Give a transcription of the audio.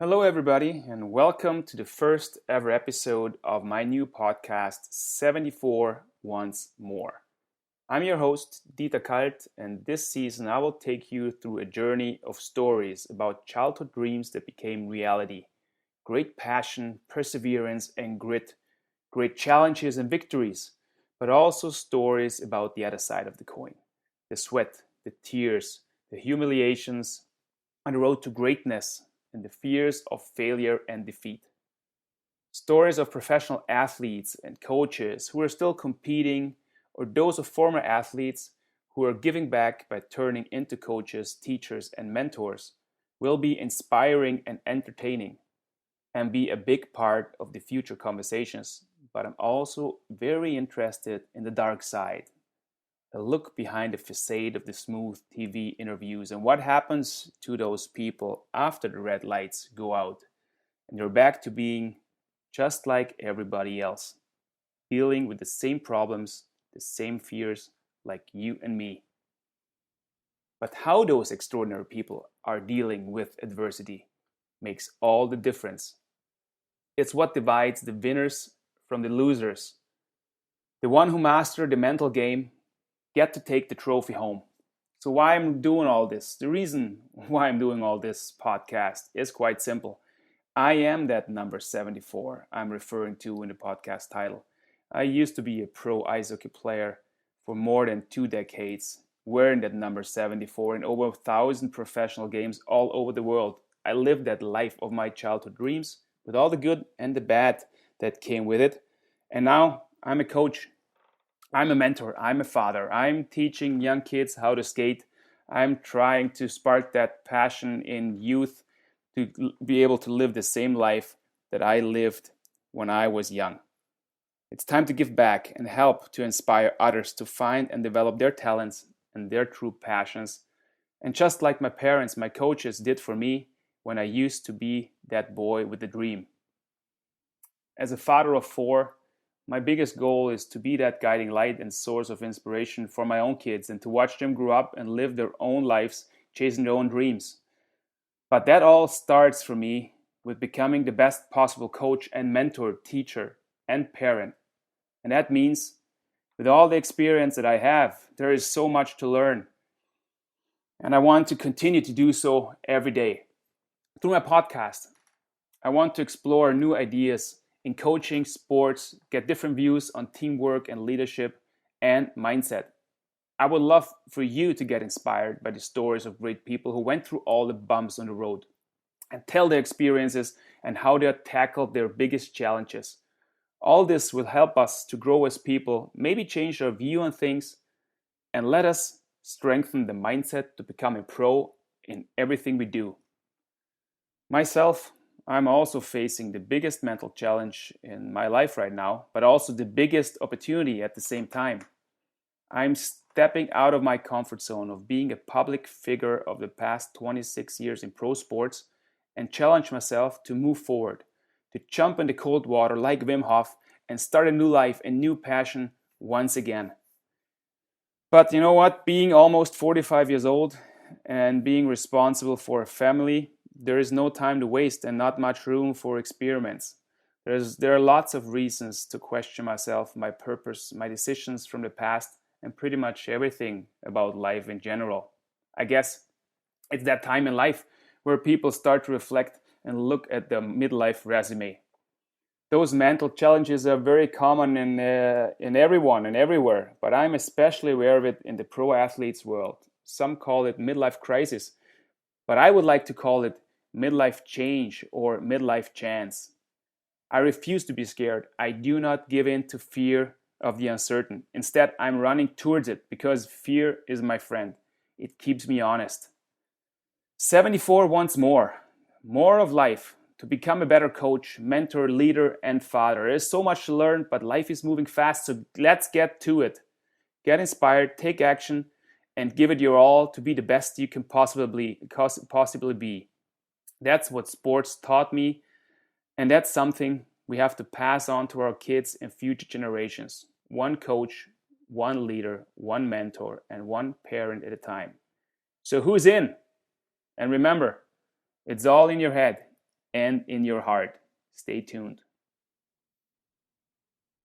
Hello, everybody, and welcome to the first ever episode of my new podcast, 74 Once More. I'm your host, Dieter Kalt, and this season I will take you through a journey of stories about childhood dreams that became reality. Great passion, perseverance, and grit, great challenges and victories, but also stories about the other side of the coin, the sweat, the tears, the humiliations on the road to greatness, and the fears of failure and defeat. Stories of professional athletes and coaches who are still competing, or those of former athletes who are giving back by turning into coaches, teachers, and mentors, will be inspiring and entertaining and be a big part of the future conversations. But I'm also very interested in the dark side, a look behind the facade of the smooth TV interviews and what happens to those people after the red lights go out and you're back to being just like everybody else, dealing with the same problems, the same fears like you and me. But how those extraordinary people are dealing with adversity makes all the difference. It's what divides the winners from the losers. The one who mastered the mental game get to take the trophy home. So why I'm doing all this? The reason why I'm doing all this podcast is quite simple. I am that number 74 I'm referring to in the podcast title. I used to be a pro ice hockey player for more than 2 decades, wearing that number 74 in over 1,000 professional games all over the world. I lived that life of my childhood dreams with all the good and the bad that came with it. And now I'm a coach. I'm a mentor, I'm a father, I'm teaching young kids how to skate. I'm trying to spark that passion in youth to be able to live the same life that I lived when I was young. It's time to give back and help to inspire others to find and develop their talents and their true passions. And just like my parents, my coaches did for me when I used to be that boy with a dream. As a father of four, my biggest goal is to be that guiding light and source of inspiration for my own kids and to watch them grow up and live their own lives, chasing their own dreams. But that all starts for me with becoming the best possible coach and mentor, teacher, and parent. And that means with all the experience that I have, there is so much to learn. And I want to continue to do so every day. Through my podcast, I want to explore new ideas in coaching, sports, get different views on teamwork and leadership and mindset. I would love for you to get inspired by the stories of great people who went through all the bumps on the road and tell their experiences and how they tackled their biggest challenges. All this will help us to grow as people, maybe change our view on things, and let us strengthen the mindset to become a pro in everything we do. Myself, I'm also facing the biggest mental challenge in my life right now, but also the biggest opportunity at the same time. I'm stepping out of my comfort zone of being a public figure of the past 26 years in pro sports and challenge myself to move forward, to jump in the cold water like Wim Hof and start a new life and new passion once again. But you know what? Being almost 45 years old and being responsible for a family, there is no time to waste and not much room for experiments. There are lots of reasons to question myself, my purpose, my decisions from the past, and pretty much everything about life in general. I guess it's that time in life where people start to reflect and look at the midlife resume. Those mental challenges are very common in everyone and everywhere, but I'm especially aware of it in the pro athletes world. Some call it midlife crisis, but I would like to call it midlife change or midlife chance. I refuse to be scared. I do not give in to fear of the uncertain. Instead, I'm running towards it because fear is my friend. It keeps me honest. 74 wants more. More of life. To become a better coach, mentor, leader, and father. There's so much to learn, but life is moving fast, so let's get to it. Get inspired, take action, and give it your all to be the best you can possibly be. That's what sports taught me, and that's something we have to pass on to our kids and future generations. One coach, one leader, one mentor, and one parent at a time. So who's in? And remember, it's all in your head. and in your heart. Stay tuned.